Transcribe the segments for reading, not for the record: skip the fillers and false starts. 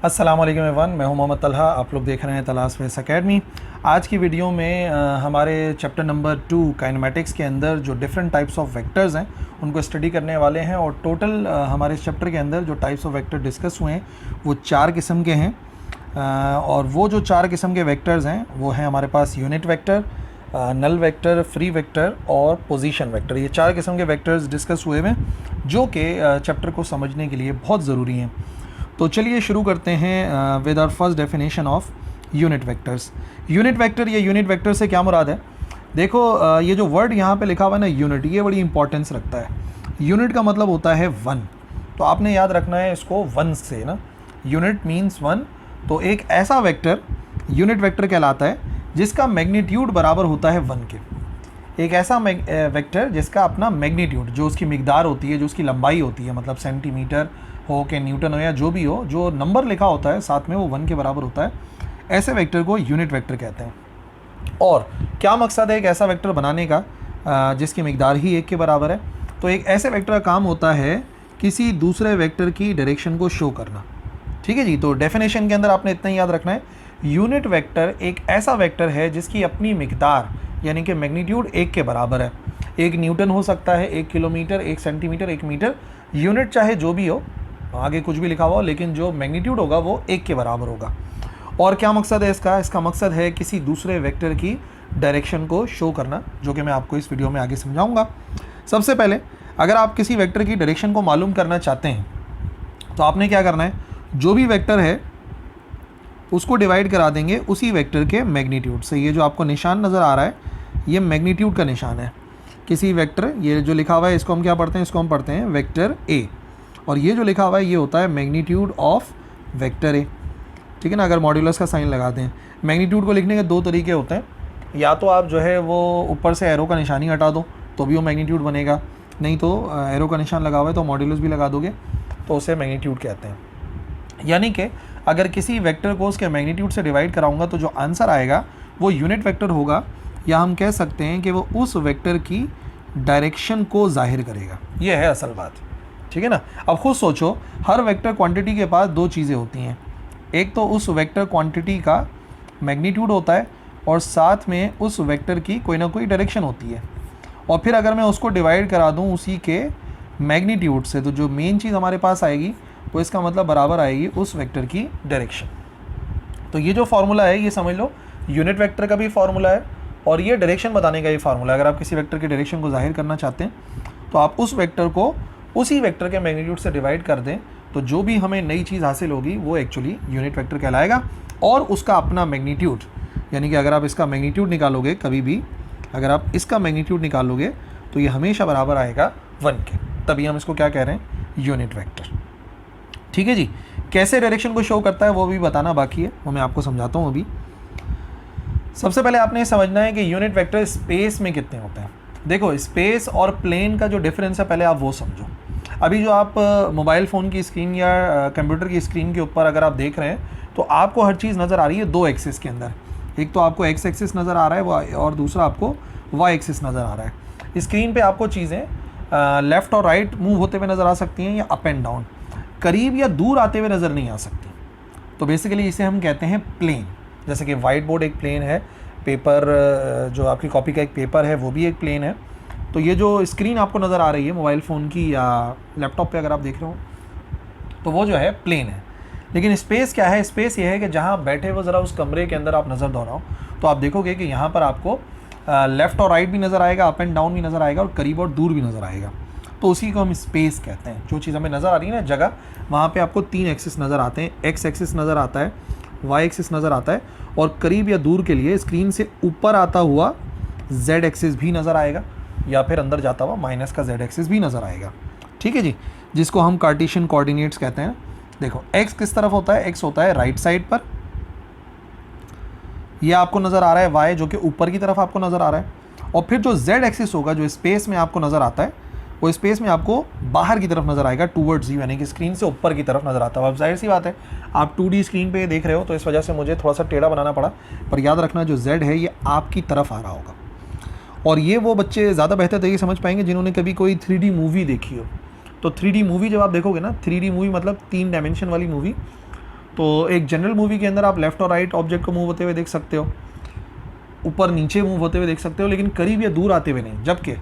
अस्सलाम वालेकुम एवरीवन, मैं हूं मोहम्मद तलहा। आप लोग देख रहे हैं तलाश फेस एकेडमी। आज की वीडियो में हमारे चैप्टर नंबर 2 काइनेमेटिक्स के अंदर जो डिफरेंट टाइप्स ऑफ वेक्टर्स हैं उनको स्टडी करने वाले हैं। और टोटल हमारे इस चैप्टर के अंदर जो टाइप्स ऑफ वेक्टर डिस्कस हुए हैं वो 4 किस्म के हैं। और वो जो 4 किस्म के वेक्टर्स हैं वो हैं हमारे पास unit vector, null vector, free vector और पोजीशन वेक्टर। ये 4 किस्म के वेक्टर्स डिस्कस हुए हैं जो कि चैप्टर को समझने के लिए बहुत ज़रूरी हैं। तो चलिए शुरू करते हैं with our first definition of unit vectors. Unit vector या यूनिट वेक्टर से क्या मुराद है? देखो, ये जो वर्ड यहाँ पे लिखा हुआ है ना यूनिट, ये बड़ी इंपॉर्टेंस रखता है। यूनिट का मतलब होता है 1, तो आपने याद रखना है इसको 1 से ना। Unit means 1। तो एक ऐसा वेक्टर यूनिट वेक्टर कहलाता है जिसका मैग्नीट्यूड बराबर होता है 1 के। एक ऐसा वेक्टर जिसका अपना मैग्नीट्यूड, जो उसकी मिकदार होती है, जो उसकी लंबाई होती है, मतलब सेंटीमीटर हो के न्यूटन हो या जो भी हो, जो नंबर लिखा होता है साथ में वो 1 के बराबर होता है, ऐसे वेक्टर को यूनिट वेक्टर कहते हैं। और क्या मकसद है एक ऐसा वेक्टर बनाने का जिसकी मिकदार ही 1 के बराबर है? तो एक ऐसे वेक्टर का काम होता है किसी दूसरे वेक्टर की डायरेक्शन को शो करना। ठीक है जी। तो डेफिनेशन के अंदर आपने इतना ही याद रखना है, यूनिट वेक्टर एक ऐसा वेक्टर है जिसकी अपनी मिकदार यानी कि मैग्नीट्यूड 1 के बराबर है। 1 न्यूटन हो सकता है, 1 किलोमीटर, 1 सेंटीमीटर, 1 मीटर, यूनिट चाहे जो भी हो, आगे कुछ भी लिखा हुआ हो, लेकिन जो मैग्नीट्यूड होगा वो 1 के बराबर होगा। और क्या मकसद है इसका? इसका मकसद है किसी दूसरे वेक्टर की डायरेक्शन को शो करना, जो कि मैं आपको इस वीडियो में आगे समझाऊंगा। सबसे पहले अगर आप किसी वेक्टर की डायरेक्शन को मालूम करना चाहते हैं तो आपने क्या करना है, जो भी वेक्टर है उसको डिवाइड करा देंगे उसी वेक्टर के मैग्नीट्यूड से। ये जो आपको निशान नज़र आ रहा है ये मैग्नीट्यूड का निशान है किसी वेक्टर। ये जो लिखा हुआ है इसको हम क्या पढ़ते हैं? इसको हम पढ़ते हैं वेक्टर ए। और ये जो लिखा हुआ है ये होता है मैग्नीट्यूड ऑफ वेक्टर ए। ठीक है ना। अगर मॉड्यूलस का साइन लगाते हैं, मैग्नीट्यूड को लिखने के 2 तरीके होते हैं। या तो आप जो है वो ऊपर से एरो का निशानी हटा दो तो भी वो मैग्नीट्यूड बनेगा, नहीं तो एरो का निशान लगा हुआ है तो मॉड्यूलस भी लगा दोगे तो उसे मैग्नीट्यूड कहते हैं। यानी कि अगर किसी वेक्टर को उसके मैग्नीट्यूड से डिवाइड कराऊंगा तो जो आंसर आएगा वो यूनिट वेक्टर होगा, या हम कह सकते हैं कि वो उस वेक्टर की डायरेक्शन को जाहिर करेगा। ये है असल बात। ठीक है ना। अब खुद सोचो, हर वेक्टर क्वांटिटी के पास 2 चीज़ें होती हैं। एक तो उस वेक्टर क्वांटिटी का मैग्नीट्यूड होता है और साथ में उस वेक्टर की कोई ना कोई डायरेक्शन होती है। और फिर अगर मैं उसको डिवाइड करा दूं उसी के मैग्नीट्यूड से, तो जो मेन चीज़ हमारे पास आएगी वो इसका मतलब बराबर आएगी उस वेक्टर की डायरेक्शन। तो ये जो फार्मूला है ये समझ लो यूनिट वेक्टर का भी फार्मूला है और ये डायरेक्शन बताने का ही फार्मूला है। अगर आप किसी वेक्टर की डायरेक्शन को जाहिर करना चाहते हैं तो आप उस वेक्टर को उसी वेक्टर के मैग्नीट्यूड से डिवाइड कर दें, तो जो भी हमें नई चीज़ हासिल होगी वो एक्चुअली यूनिट वेक्टर कहलाएगा। और उसका अपना मैग्नीट्यूड, यानी कि अगर आप इसका मैग्नीट्यूड निकालोगे, कभी भी अगर आप इसका मैग्नीट्यूड निकालोगे तो ये हमेशा बराबर आएगा 1 के। तभी हम इसको क्या कह रहे हैं? Unit vector. ठीक है जी। कैसे डायरेक्शन को शो करता है वो भी बताना बाकी है, वो मैं आपको समझाता हूँ अभी। सबसे पहले आपने ये समझना है कि यूनिट वेक्टर स्पेस में कितने होते हैं। देखो, स्पेस और प्लेन का जो डिफरेंस है पहले आप वो समझो। अभी जो आप मोबाइल फ़ोन की स्क्रीन या कंप्यूटर की स्क्रीन के ऊपर अगर आप देख रहे हैं तो आपको हर चीज़ नज़र आ रही है 2 एक्सिस के अंदर। एक तो आपको एक्स एक्सिस नज़र आ रहा है और दूसरा आपको वाई एक्सिस नज़र आ रहा है। स्क्रीन पे आपको चीज़ें लेफ़्ट और राइट मूव होते हुए नज़र आ सकती हैं या अप एंड डाउन, करीब या दूर आते हुए नज़र नहीं आ सकती। तो बेसिकली इसे हम कहते हैं प्लेन। जैसे कि वाइट बोर्ड एक प्लेन है, पेपर जो आपकी कॉपी का एक पेपर है वो भी एक प्लेन है। तो ये जो स्क्रीन आपको नज़र आ रही है मोबाइल फ़ोन की या लैपटॉप पे अगर आप देख रहे हो तो वो जो है प्लेन है। लेकिन स्पेस क्या है? स्पेस ये है कि जहाँ बैठे हुए ज़रा उस कमरे के अंदर आप नज़र दोहराओ तो आप देखोगे कि यहाँ पर आपको लेफ़्ट और राइट भी नज़र आएगा, अप एंड डाउन भी नज़र आएगा और करीब और दूर भी नज़र आएगा। तो उसी को हम स्पेस कहते हैं। जो चीज़ हमें नज़र आ रही है ना जगह, वहाँ पे आपको 3 एक्सिस नज़र आते हैं। एक्स एक्सिस नज़र आता है, वाई एक्सिस नज़र आता है और करीब या दूर के लिए स्क्रीन से ऊपर आता हुआ जेड एक्सिस भी नज़र आएगा या फिर अंदर जाता हुआ माइनस का जेड एक्सिस भी नज़र आएगा। ठीक है जी। जिसको हम कार्टेशियन कोऑर्डिनेट्स कहते हैं। देखो, एक्स किस तरफ होता है? एक्स होता है राइट साइड पर। यह आपको नज़र आ रहा है वाई, जो कि ऊपर की तरफ आपको नज़र आ रहा है। और फिर जो जेड एक्सिस होगा, जो स्पेस में आपको नज़र आता है, वो स्पेस में आपको बाहर की तरफ नज़र आएगा, टूवर्ड्स यू, यानी कि स्क्रीन से ऊपर की तरफ नज़र आता है। अब जाहिर सी बात है आप 2D स्क्रीन पे देख रहे हो तो इस वजह से मुझे थोड़ा सा टेढ़ा बनाना पड़ा, पर याद रखना जो जेड है ये आपकी तरफ आ रहा होगा। और ये वो बच्चे ज़्यादा बेहतर तरीके समझ पाएंगे जिन्होंने कभी कोई 3D मूवी देखी हो। तो 3D मूवी जब आप देखोगे ना, 3D मूवी मतलब 3 डायमेंशन वाली मूवी, तो एक जनरल मूवी के अंदर आप लेफ़्ट और राइट ऑब्जेक्ट को मूव होते हुए देख सकते हो, ऊपर नीचे मूव होते हुए देख सकते हो, लेकिन करीब या दूर आते हुए नहीं। जबकि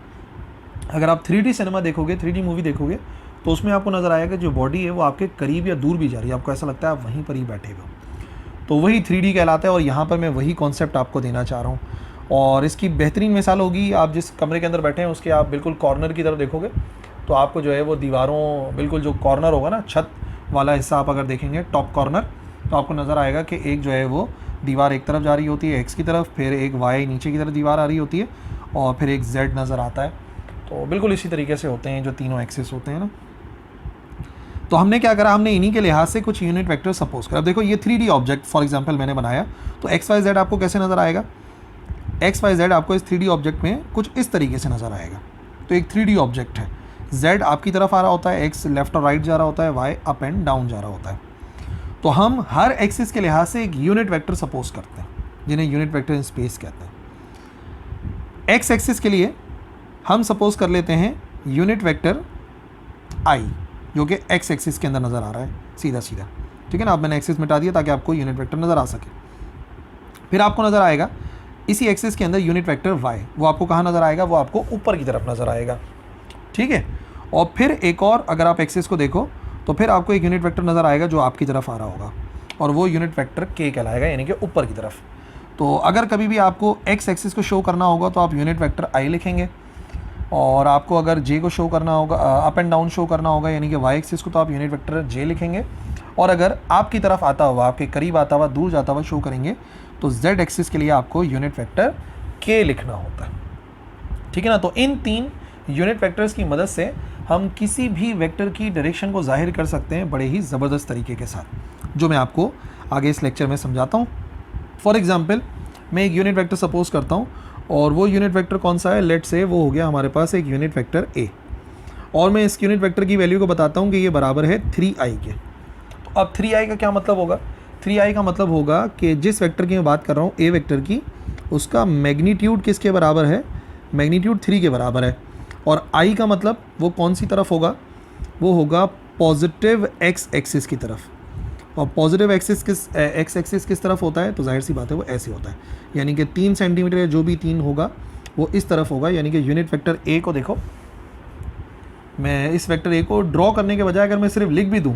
अगर आप 3D सिनेमा देखोगे, 3D मूवी देखोगे, तो उसमें आपको नज़र आएगा जो बॉडी है वो आपके करीब या दूर भी जा रही है, आपको ऐसा लगता है आप वहीं पर ही बैठे हुए हो। तो वही 3D कहलाता है और यहाँ पर मैं वही कॉन्सेप्ट आपको देना चाह रहा हूँ। और इसकी बेहतरीन मिसाल होगी, आप जिस कमरे के अंदर बैठे हैं उसके आप बिल्कुल कॉर्नर की तरफ देखोगे तो आपको जो है वो दीवारों, बिल्कुल जो कॉर्नर होगा ना, छत वाला हिस्सा आप अगर देखेंगे टॉप कॉर्नर, तो आपको नज़र आएगा कि एक जो है वो दीवार एक तरफ जा रही होती है एक्स की तरफ, फिर एक वाई नीचे की तरफ दीवार आ रही होती है, और फिर एक जेड नज़र आता है। तो बिल्कुल इसी तरीके से होते हैं जो तीनों एक्सिस होते हैं ना। तो हमने क्या करा, हमने इन्हीं के लिहाज से कुछ यूनिट वेक्टर सपोज करा। अब देखो ये 3D ऑब्जेक्ट फॉर एग्जांपल मैंने बनाया, तो एक्स वाई जेड आपको कैसे नज़र आएगा, एक्स वाई जेड आपको इस 3D ऑब्जेक्ट में कुछ इस तरीके से नज़र आएगा। तो एक 3D ऑब्जेक्ट है, जेड आपकी तरफ आ रहा होता है, एक्स लेफ्ट और राइट जा रहा होता है, वाई अप एंड डाउन जा रहा होता है। तो हम हर एक्सिस के लिहाज से एक यूनिट वेक्टर सपोज करते हैं, जिन्हें यूनिट वेक्टर इन स्पेस कहते हैं। एक्स एक्सिस के लिए हम सपोज कर लेते हैं यूनिट वेक्टर आई, जो कि एक्स एक्सिस के अंदर नज़र आ रहा है सीधा सीधा, ठीक है ना। अब मैंने एक्सिस मिटा दिया ताकि आपको यूनिट वेक्टर नज़र आ सके। फिर आपको नज़र आएगा इसी एक्सिस के अंदर यूनिट वेक्टर वाई, वो आपको कहाँ नज़र आएगा, वो आपको ऊपर की तरफ नज़र आएगा, ठीक है। और फिर एक और अगर आप एक्सिस को देखो तो फिर आपको एक यूनिट वेक्टर नज़र आएगा जो आपकी तरफ आ रहा होगा, और वो यूनिट वेक्टर के कहलाएगा, यानी कि ऊपर की तरफ। तो अगर कभी भी आपको एक्स एक्सिस को शो करना होगा तो आप यूनिट वेक्टर आई लिखेंगे, और आपको अगर जे को शो करना होगा, अप एंड डाउन शो करना होगा यानी कि वाई एक्सिस को, तो आप यूनिट वेक्टर जे लिखेंगे। और अगर आपकी तरफ आता हुआ, आपके करीब आता हुआ, दूर जाता हुआ शो करेंगे तो जेड एक्सिस के लिए आपको यूनिट वेक्टर के लिखना होता है, ठीक है ना। तो इन तीन यूनिट वेक्टर्स की मदद से हम किसी भी वेक्टर की डायरेक्शन को जाहिर कर सकते हैं बड़े ही ज़बरदस्त तरीके के साथ, जो मैं आपको आगे इस लेक्चर में समझाता हूँ। फॉर एग्जांपल मैं एक यूनिट वेक्टर सपोज करता हूँ, और वो यूनिट वेक्टर कौन सा है, लेट से वो हो गया हमारे पास एक यूनिट वेक्टर ए, और मैं इस यूनिट वेक्टर की वैल्यू को बताता हूँ कि ये बराबर है 3i के। तो अब 3i का क्या मतलब होगा, 3i का मतलब होगा कि जिस वेक्टर की मैं बात कर रहा हूँ ए वेक्टर की, उसका मैग्नीट्यूड किसके बराबर है, मैग्नीट्यूड 3 के बराबर है। और i का मतलब वो कौन सी तरफ होगा, वो होगा पॉजिटिव एक्स एक्सिस की तरफ। और पॉजिटिव एक्सिस एक्स एक्सिस किस तरफ होता है, तो जाहिर सी बात है वो ऐसे होता है, यानी कि 3 सेंटीमीटर या जो भी 3 होगा वो इस तरफ होगा। यानी कि यूनिट वेक्टर ए को देखो, मैं इस वेक्टर ए को ड्रॉ करने के बजाय अगर मैं सिर्फ लिख भी दूँ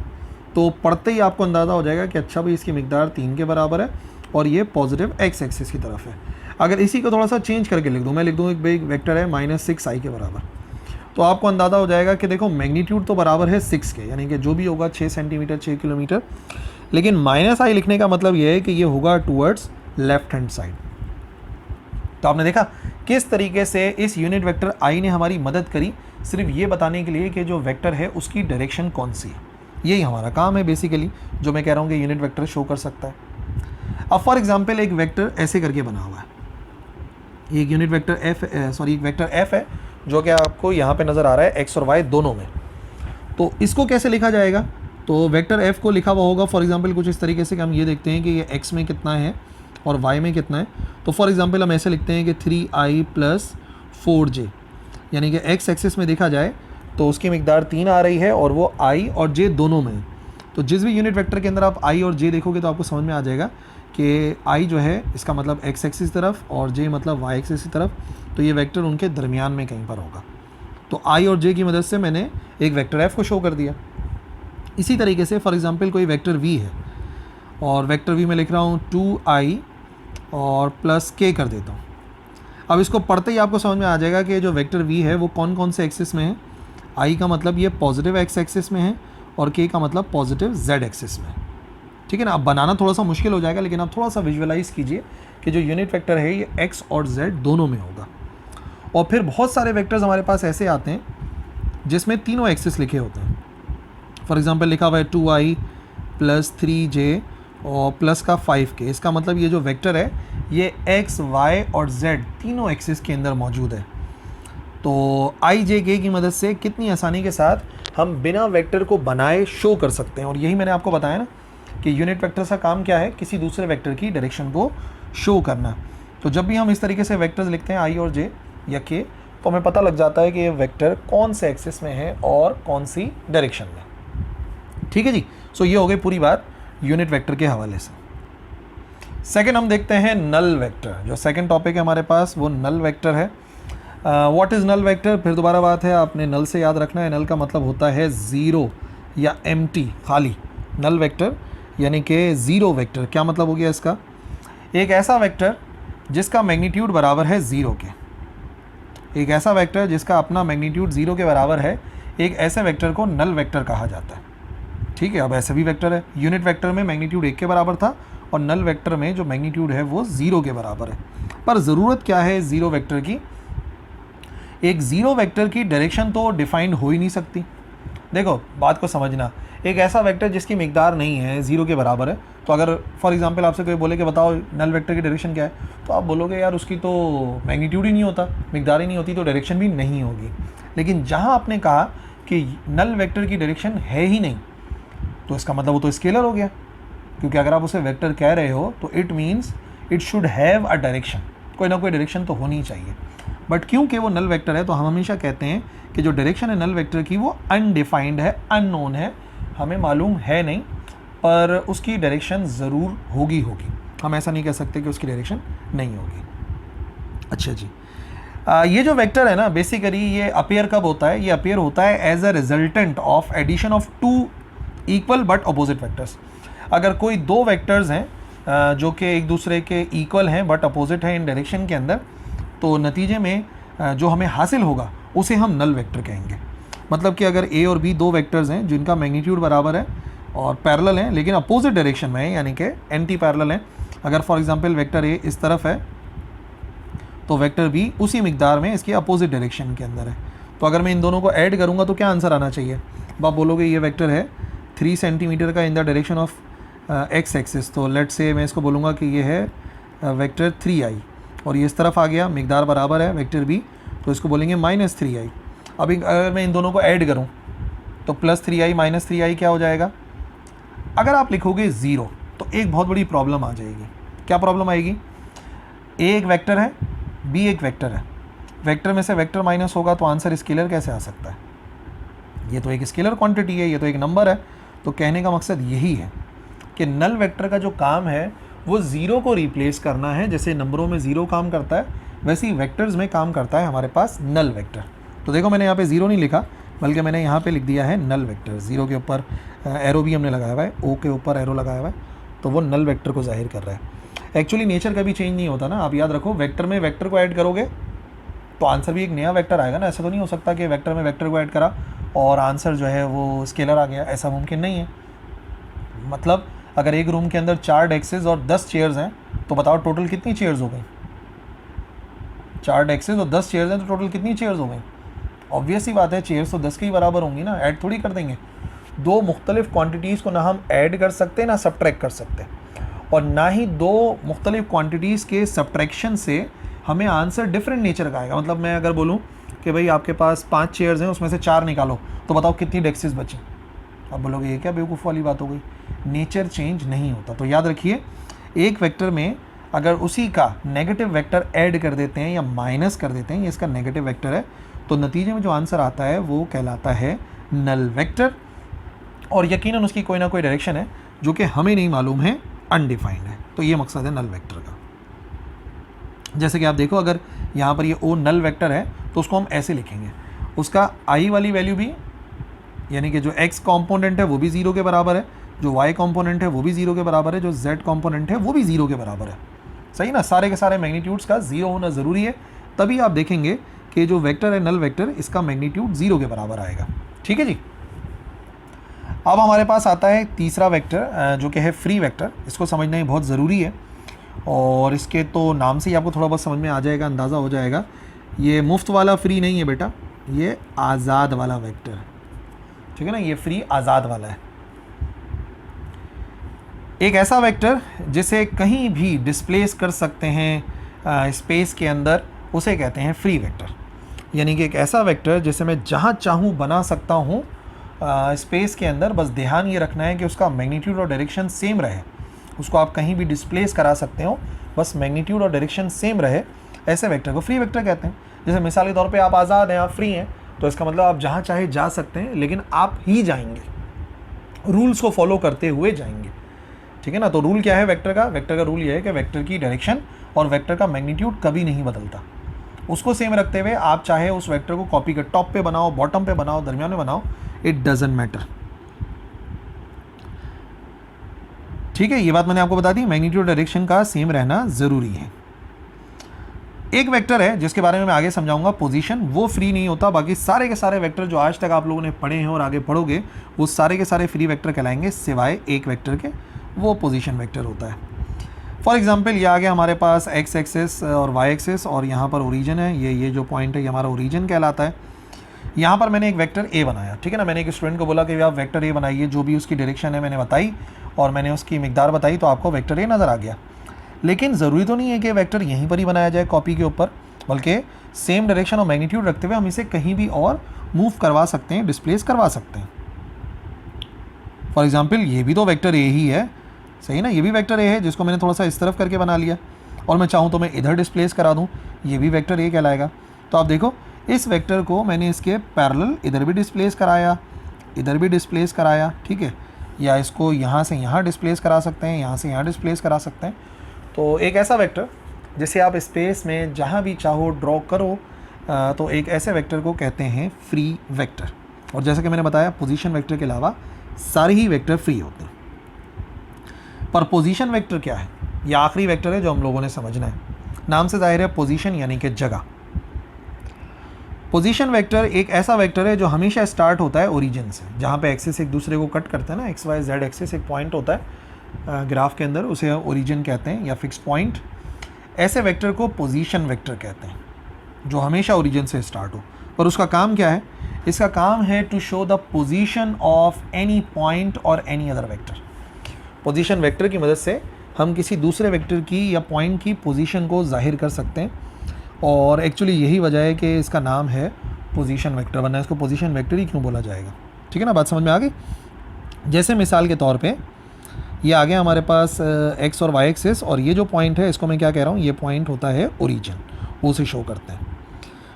तो पढ़ते ही आपको अंदाज़ा हो जाएगा कि अच्छा भाई इसकी मिकदार 3 के बराबर है और ये पॉजिटिव एक्स एक्सिस की तरफ है। अगर इसी को थोड़ा सा चेंज करके लिख दूँ, मैं लिख दूँ एक भाई वेक्टर है -6i के बराबर, तो आपको अंदाज़ा हो जाएगा कि देखो मैग्नीट्यूड तो बराबर है 6 के, यानी कि जो भी होगा 6 सेंटीमीटर 6 किलोमीटर, लेकिन -i लिखने का मतलब ये है कि ये होगा टूवर्ड्स लेफ्ट हैंड साइड। तो आपने देखा किस तरीके से इस यूनिट वेक्टर i ने हमारी मदद करी, सिर्फ ये बताने के लिए कि जो वेक्टर है उसकी डायरेक्शन कौन सी है। यही हमारा काम है बेसिकली, जो मैं कह रहा हूँ कि यूनिट वेक्टर शो कर सकता है। अब फॉर एग्जांपल एक वेक्टर ऐसे करके बना हुआ है, एक यूनिट वेक्टर एक वेक्टर f है जो कि आपको यहाँ पे नज़र आ रहा है x और y दोनों में। तो इसको कैसे लिखा जाएगा, तो वेक्टर f को लिखा हुआ होगा फॉर एग्जांपल कुछ इस तरीके से कि हम ये देखते हैं कि ये x में कितना है और y में कितना है। तो फॉर एग्जांपल हम ऐसे लिखते हैं कि 3i + 4j, यानी कि x एक्सिस में देखा जाए तो उसकी मिकदार 3 आ रही है और वो i और j दोनों में है। तो जिस भी यूनिट वेक्टर के अंदर आप i और j देखोगे तो आपको समझ में आ जाएगा कि i जो है इसका मतलब x एक्सिस तरफ और j मतलब y एक्सिस की तरफ, तो ये वेक्टर उनके दरमियान में कहीं पर होगा। तो i और j की मदद से मैंने एक वेक्टर f को शो कर दिया। इसी तरीके से फॉर एग्जांपल कोई वेक्टर v है और वेक्टर v में लिख रहा हूँ 2i और +k कर देता हूँ। अब इसको पढ़ते ही आपको समझ में आ जाएगा कि जो वेक्टर v है वो कौन कौन से एक्सिस में है। i का मतलब ये पॉजिटिव x एक्सिस में है और k का मतलब पॉजिटिव z एक्सिस में है, ठीक है ना। अब बनाना थोड़ा सा मुश्किल हो जाएगा, लेकिन आप थोड़ा सा विजुअलाइज़ कीजिए कि जो यूनिट वेक्टर है ये x और z दोनों में होगा। और फिर बहुत सारे वेक्टर्स हमारे पास ऐसे आते हैं जिसमें तीनों एक्सिस लिखे होते हैं। फॉर एग्जांपल लिखा हुआ है 2i + 3j और प्लस का 5k। इसका मतलब ये जो वेक्टर है ये x, y और z तीनों एक्सिस के अंदर मौजूद है। तो i, j, k की मदद से कितनी आसानी के साथ हम बिना वेक्टर को बनाए शो कर सकते हैं। और यही मैंने आपको बताया ना कि यूनिट वेक्टर का काम क्या है, किसी दूसरे वेक्टर की डायरेक्शन को शो करना। तो जब भी हम इस तरीके से वेक्टर्स लिखते हैं i और j या k, तो हमें पता लग जाता है कि ये वेक्टर कौन से एक्सिस में है और कौन सी डायरेक्शन में। ठीक है जी। सो ये हो गई पूरी बात यूनिट वेक्टर के हवाले से। सेकंड हम देखते हैं नल वेक्टर। जो सेकंड टॉपिक है हमारे पास वो नल वेक्टर है। What is null vector? फिर दोबारा बात है, आपने नल से याद रखना है। नल का मतलब होता है ज़ीरो या एम्प्टी, खाली। नल वेक्टर यानी कि ज़ीरो वेक्टर। क्या मतलब हो गया इसका? एक ऐसा वेक्टर जिसका मैग्नीट्यूड बराबर है ज़ीरो के। एक ऐसा वेक्टर जिसका अपना मैग्नीट्यूड ज़ीरो के बराबर है, एक ऐसे वेक्टर को नल वेक्टर कहा जाता है। ठीक है, अब ऐसे भी वेक्टर है। यूनिट वेक्टर में मैग्नीट्यूड 1 के बराबर था और नल वेक्टर में जो मैग्नीट्यूड है वो 0 के बराबर है। पर ज़रूरत क्या है ज़ीरो वेक्टर की? एक ज़ीरो वेक्टर की डायरेक्शन तो डिफाइंड हो ही नहीं सकती। देखो बात को समझना, एक ऐसा वेक्टर जिसकी मिकदार नहीं है, 0 के बराबर है, तो अगर फॉर एग्जांपल आपसे कोई बोले कि बताओ नल वेक्टर की डायरेक्शन क्या है, तो आप बोलोगे यार उसकी तो मैग्नीट्यूड ही नहीं होता, मिकदार ही नहीं होती, तो डायरेक्शन भी नहीं होगी। लेकिन जहाँ आपने कहा कि नल वेक्टर की डायरेक्शन है ही नहीं, तो इसका मतलब वो तो स्केलर हो गया, क्योंकि अगर आप उसे वेक्टर कह रहे हो तो it means it should have a direction, कोई ना कोई डायरेक्शन तो होनी चाहिए। बट क्योंकि वो नल वेक्टर है तो हम हमेशा कहते हैं कि जो डायरेक्शन है नल वेक्टर की वो अनडिफाइंड है, अननोन है, हमें मालूम है नहीं, पर उसकी डायरेक्शन ज़रूर होगी। हम ऐसा नहीं कह सकते कि उसकी डायरेक्शन नहीं होगी। अच्छा जी, ये जो वेक्टर है ना, बेसिकली ये अपीयर कब होता है? ये अपीयर होता है as a resultant of addition of two equal but opposite vectors. अगर कोई दो वेक्टर्स हैं जो कि एक दूसरे के इक्वल हैं बट अपोजिट हैं इन डायरेक्शन के अंदर, तो नतीजे में जो हमें हासिल होगा उसे हम नल वेक्टर कहेंगे। मतलब कि अगर ए और बी दो वेक्टर्स हैं जिनका मैग्नीट्यूड बराबर है और पैरेलल हैं लेकिन अपोजिट डायरेक्शन में है, यानी कि एंटी पैरेलल हैं। अगर फॉर एग्जांपल वेक्टर ए इस तरफ है तो वेक्टर बी उसी मिकदार में इसकी अपोजिट डायरेक्शन के अंदर है। तो अगर मैं इन दोनों को ऐड करूँगा तो क्या आंसर आना चाहिए? अब आप बोलोगे ये वेक्टर है 3 सेंटीमीटर का in the direction of x axis, तो लेट से मैं इसको बोलूँगा कि ये है वेक्टर 3i और ये इस तरफ आ गया, मिकदार बराबर है वेक्टर बी, तो इसको बोलेंगे -3i। अब अगर मैं इन दोनों को ऐड करूं तो +3i -3i क्या हो जाएगा? अगर आप लिखोगे 0 तो एक बहुत बड़ी प्रॉब्लम आ जाएगी। क्या प्रॉब्लम आएगी? ए एक वेक्टर है, बी एक वेक्टर है, वेक्टर में से वेक्टर माइनस होगा तो आंसर स्केलर कैसे आ सकता है? ये तो एक स्केलर क्वांटिटी है, ये तो एक नंबर है। तो कहने का मकसद यही है कि नल वेक्टर का जो काम है वो ज़ीरो को रिप्लेस करना है। जैसे नंबरों में ज़ीरो काम करता है वैसे ही वेक्टर्स में काम करता है हमारे पास नल वेक्टर। तो देखो मैंने यहाँ पे ज़ीरो नहीं लिखा, बल्कि मैंने यहाँ पे लिख दिया है नल वेक्टर। ज़ीरो के ऊपर एरो भी हमने लगाया हुआ है, ओ के ऊपर एरो लगाया हुआ है, तो वो नल वेक्टर को जाहिर कर रहा है। एक्चुअली नेचर कभी चेंज नहीं होता ना, आप याद रखो, वेक्टर में वेक्टर को ऐड करोगे तो आंसर भी एक नया वेक्टर आएगा ना। ऐसा तो नहीं हो सकता कि वेक्टर में वेक्टर को ऐड करा और आंसर जो है वो स्केलर आ गया, ऐसा मुमकिन नहीं है। मतलब अगर एक रूम के अंदर 4 डेस्क्स और 10 चेयर्स हैं तो बताओ टोटल कितनी चेयर्स हो गई? 4 डेस्क्स और 10 चेयर्स हैं तो टोटल कितनी चेयर्स हो गई? ऑब्वियस ही बात है, चेयर्स तो 10 के ही बराबर होंगी ना, ऐड थोड़ी कर देंगे। दो मुख्तलिफ क्वांटिटीज़ को ना हम ऐड कर सकते ना सब्ट्रैक्ट कर सकते, और ना ही दो मुख्तलिफ क्वांटिटीज़ के सब्ट्रैक्शन से हमें आंसर डिफरेंट नेचर का आएगा। मतलब मैं अगर बोलूँ कि भाई आपके पास 5 चेयर्स हैं उसमें से 4 निकालो तो बताओ कितनी डेस्क्स बची? आप बोलोगे ये क्या बेवकूफ़ वाली बात हो गई। नेचर चेंज नहीं होता। तो याद रखिए, एक वेक्टर में अगर उसी का नेगेटिव वेक्टर ऐड कर देते हैं या माइनस कर देते हैं, ये इसका नेगेटिव वेक्टर है, तो नतीजे में जो आंसर आता है वो कहलाता है नल वेक्टर। और यकीनन उसकी कोई ना कोई डायरेक्शन है जो कि हमें नहीं मालूम है, अनडिफाइंड है। तो ये मकसद है नल वेक्टर का। जैसे कि आप देखो, अगर यहाँ पर ये ओ नल वेक्टर है तो उसको हम ऐसे लिखेंगे, उसका आई वाली वैल्यू भी, यानी कि जो एक्स कॉम्पोनेंट है वो भी 0 के बराबर है, जो वाई कॉम्पोनेंट है वो भी 0 के बराबर है, जो जेड कॉम्पोनेंट है वो भी 0 के बराबर है। सही ना? सारे के सारे मैग्नीट्यूड्स का 0 होना ज़रूरी है, तभी आप देखेंगे कि जो वेक्टर है नल वेक्टर, इसका मैग्नीट्यूड 0 के बराबर आएगा। ठीक है जी। अब हमारे पास आता है तीसरा वेक्टर जो कि है फ्री वेक्टर। इसको समझना ही बहुत ज़रूरी है और इसके तो नाम से ही आपको थोड़ा बहुत समझ में आ जाएगा, अंदाज़ा हो जाएगा। ये मुफ्त वाला फ्री नहीं है बेटा, ये आज़ाद वाला वेक्टर है। ठीक है ना? ये फ्री आज़ाद वाला है। एक ऐसा वेक्टर जिसे कहीं भी डिस्प्लेस कर सकते हैं स्पेस के अंदर, उसे कहते हैं फ्री वेक्टर। यानी कि एक ऐसा वेक्टर जिसे मैं जहाँ चाहूँ बना सकता हूँ स्पेस के अंदर। बस ध्यान ये रखना है कि उसका मैग्नीट्यूड और डायरेक्शन सेम रहे। उसको आप कहीं भी डिस्प्लेस करा सकते हो, बस मैग्नीट्यूड और डायरेक्शन सेम रहे, ऐसे वेक्टर को फ्री वेक्टर कहते हैं। जैसे मिसाल के तौर पे आप आज़ाद हैं, आप फ्री हैं, तो इसका मतलब आप जहाँ चाहे जा सकते हैं, लेकिन आप ही जाएंगे, रूल्स को फॉलो करते हुए जाएंगे। ठीक है ना। तो रूल क्या है वेक्टर का रूल ये है कि वेक्टर की डायरेक्शन और वेक्टर का मैग्नीट्यूड कभी नहीं बदलता। उसको सेम रखते हुए आप चाहे उस वेक्टर को कॉपी कर टॉप पे बनाओ, बॉटम पे बनाओ, दरमियान में बनाओ, इट डजंट मैटर। ठीक है, ये बात मैंने आपको बता दी, मैग्नीट्यूड डायरेक्शन का सेम रहना ज़रूरी है। एक वेक्टर है जिसके बारे में मैं आगे समझाऊंगा, पोजीशन, वो फ्री नहीं होता। बाकी सारे के सारे वेक्टर जो आज तक आप लोगों ने पढ़े हैं और आगे पढ़ोगे वो सारे के सारे फ्री वेक्टर कहलाएंगे सिवाय एक वेक्टर के, वो पोजीशन वेक्टर होता है। फॉर एग्जांपल ये आ गया हमारे पास एक्स एक्सिस और वाई एक्सिस और यहाँ पर ओरिजिन है, ये जो पॉइंट है ये हमारा ओरिजिन कहलाता है। यहाँ पर मैंने एक वेक्टर ए बनाया, ठीक है ना। मैंने एक स्टूडेंट को बोला कि आप वेक्टर ए बनाइए, जो भी उसकी डायरेक्शन है मैंने बताई और मैंने उसकी मिकदार बताई, तो आपको वेक्टर ए नज़र आ गया। लेकिन ज़रूरी तो नहीं है कि वेक्टर यहीं पर ही बनाया जाए कॉपी के ऊपर, बल्कि सेम डायरेक्शन और मैग्नीट्यूड रखते हुए हम इसे कहीं भी और मूव करवा सकते हैं, डिस्प्लेस करवा सकते हैं। फॉर एग्जांपल ये भी तो वेक्टर ए ही है, सही ना, ये भी वेक्टर ए है जिसको मैंने थोड़ा सा इस तरफ करके बना लिया और मैं चाहूँ तो मैं इधर डिस्प्लेस करा दूँ, ये भी वेक्टर ए कहलाएगा। तो आप देखो इस वेक्टर को मैंने इसके पैरेलल इधर भी डिस्प्लेस कराया, इधर भी डिस्प्लेस कराया, ठीक है, या इसको यहाँ से यहाँ डिस्प्लेस करा सकते हैं, यहाँ से यहाँ डिस्प्लेस करा सकते हैं। तो एक ऐसा वेक्टर जिसे आप स्पेस में जहाँ भी चाहो ड्रॉ करो, तो एक ऐसे वेक्टर को कहते हैं फ्री वेक्टर। और जैसा कि मैंने बताया पोजीशन वेक्टर के अलावा सारे ही वेक्टर फ्री होते हैं। पर पोजीशन वेक्टर क्या है, यह आखिरी वेक्टर है जो हम लोगों ने समझना है। नाम से जाहिर है पोजीशन यानी कि जगह। पोजीशन वेक्टर एक ऐसा वेक्टर है जो हमेशा स्टार्ट होता है ओरिजिन से, जहाँ पे एक्सिस एक दूसरे को कट करते हैं ना, एक्स वाई जेड एक्सिस एक पॉइंट होता है ग्राफ के अंदर, उसे ओरिजिन कहते हैं या फिक्स पॉइंट। ऐसे वेक्टर को पोजीशन वेक्टर कहते हैं जो हमेशा ओरिजिन से स्टार्ट हो। पर उसका काम क्या है, इसका काम है to show the position of any point और any other vector. Position vector की मदद से हम किसी दूसरे वेक्टर की या पॉइंट की पोजीशन को जाहिर कर सकते हैं, और एक्चुअली यही वजह है कि इसका नाम है पोजीशन वेक्टर, वरना इसको पोजीशन वेक्टर ही क्यों बोला जाएगा। ठीक है ना, बात समझ में आ गई। जैसे मिसाल के तौर पे ये आ गया हमारे पास एक्स और वाई एक्सिस, और ये जो पॉइंट है इसको मैं क्या कह रहा हूँ, ये पॉइंट होता है ओरिजिन, वो उसे शो करते हैं।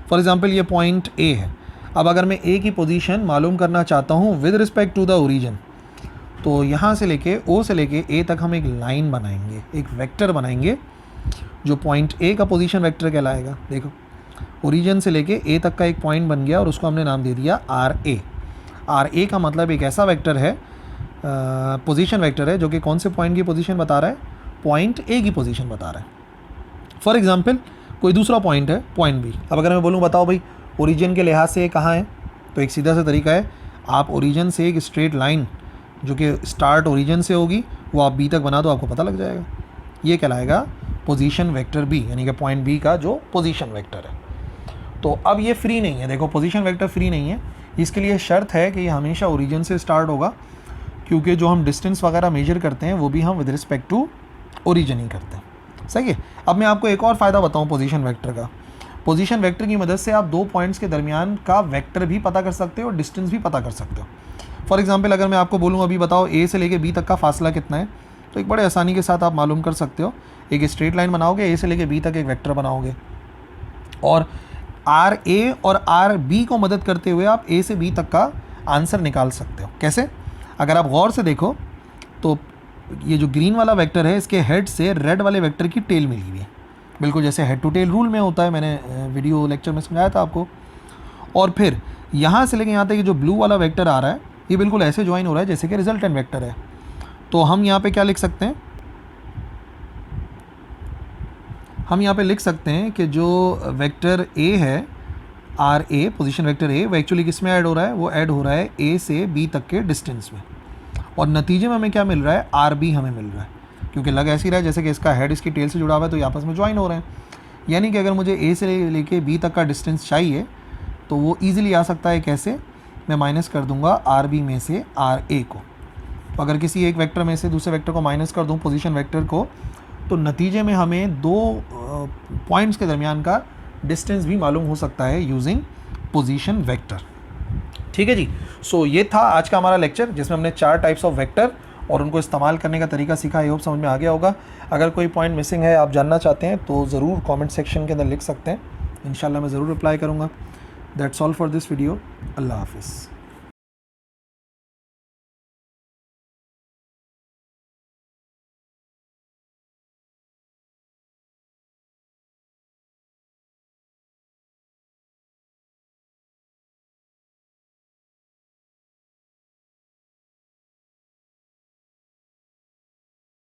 फॉर एग्जांपल ये पॉइंट ए है। अब अगर मैं ए की पोजीशन मालूम करना चाहता हूँ with respect to the origin, तो यहाँ से लेके ओ से लेके ए तक हम एक लाइन बनाएंगे, एक वेक्टर बनाएंगे जो पॉइंट ए का पोजीशन वेक्टर कहलाएगा। देखो ओरिजिन से लेके ए तक का एक पॉइंट बन गया और उसको हमने नाम दे दिया आर ए। आर ए का मतलब एक ऐसा वेक्टर है, पोजीशन वेक्टर है, जो कि कौन से पॉइंट की पोजीशन बता रहा है, पॉइंट ए की पोजीशन बता रहा है। फॉर एग्जांपल कोई दूसरा पॉइंट है, पॉइंट बी। अब अगर मैं बोलूँ बताओ भाई ओरिजिन के लिहाज से कहाँ है, तो एक सीधा सा तरीका है, आप ओरिजिन से एक स्ट्रेट लाइन जो कि स्टार्ट ओरिजिन से होगी वो आप बी तक बना दो, आपको पता लग जाएगा। ये कहलाएगा पोजीशन वेक्टर बी, यानी कि पॉइंट बी का जो पोजीशन वेक्टर है। तो अब ये फ्री नहीं है, देखो पोजीशन वेक्टर फ्री नहीं है, इसके लिए शर्त है कि ये हमेशा ओरिजिन से स्टार्ट होगा, क्योंकि जो हम डिस्टेंस वगैरह मेजर करते हैं वो भी हम विद रिस्पेक्ट टू ओरिजिन ही करते हैं। सही है। अब मैं आपको एक और फ़ायदा बताऊं पोजीशन वेक्टर का। पोजीशन वेक्टर की मदद से आप दो पॉइंट्स के दरमियान का वेक्टर भी पता कर सकते हो और डिस्टेंस भी पता कर सकते हो। फॉर एग्जांपल अगर मैं आपको बोलूँ अभी बताओ ए से लेके बी तक का फासला कितना है, तो एक बड़े आसानी के साथ आप मालूम कर सकते हो। एक स्ट्रेट लाइन बनाओगे, ए से लेके बी तक एक वेक्टर बनाओगे, और आर ए और आर बी को मदद करते हुए आप ए से बी तक का आंसर निकाल सकते हो। कैसे? अगर आप गौर से देखो तो ये जो ग्रीन वाला वेक्टर है इसके हेड से रेड वाले वेक्टर की टेल मिली हुई है, बिल्कुल जैसे हेड टू टेल रूल में होता है, मैंने वीडियो लेक्चर में समझाया था आपको। और फिर यहाँ से लेके यहाँ तक जो ब्लू वाला वेक्टर आ रहा है ये बिल्कुल ऐसे ज्वाइन हो रहा है जैसे कि रिजल्टेंट वेक्टर है। तो हम यहाँ पे क्या लिख सकते हैं, हम यहाँ पे लिख सकते हैं कि जो वेक्टर ए है R A, position vector A, वो एक्चुअली किस में ऐड हो रहा है, वो ऐड हो रहा है ए से बी तक के डिस्टेंस में, और नतीजे में हमें क्या मिल रहा है, आर बी हमें मिल रहा है, क्योंकि लग ऐसे ही रहा है जैसे कि इसका हेड इसकी टेल से जुड़ा हुआ है, तो ये आपस में ज्वाइन हो रहे हैं। यानी कि अगर मुझे ए से लेके बी तक का डिस्टेंस चाहिए तो वो ईजिली आ सकता है। कैसे? मैं माइनस कर दूंगा आर बी में से आर ए को। तो अगर किसी एक वेक्टर में से दूसरे वेक्टर को माइनस कर दूं, पोजीशन वेक्टर को, तो नतीजे में हमें दो पॉइंट्स के दरमियान का डिस्टेंस भी मालूम हो सकता है यूजिंग पोजीशन वेक्टर। ठीक है जी। सो ये था आज का हमारा लेक्चर जिसमें हमने 4 टाइप्स ऑफ वेक्टर और उनको इस्तेमाल करने का तरीका सीखा। आई होप समझ में आ गया होगा। अगर कोई पॉइंट मिसिंग है, आप जानना चाहते हैं, तो ज़रूर कमेंट सेक्शन के अंदर लिख सकते हैं, इंशाल्लाह मैं ज़रूर रिप्लाई करूँगा। That's all for this video. अल्लाह हाफिज़।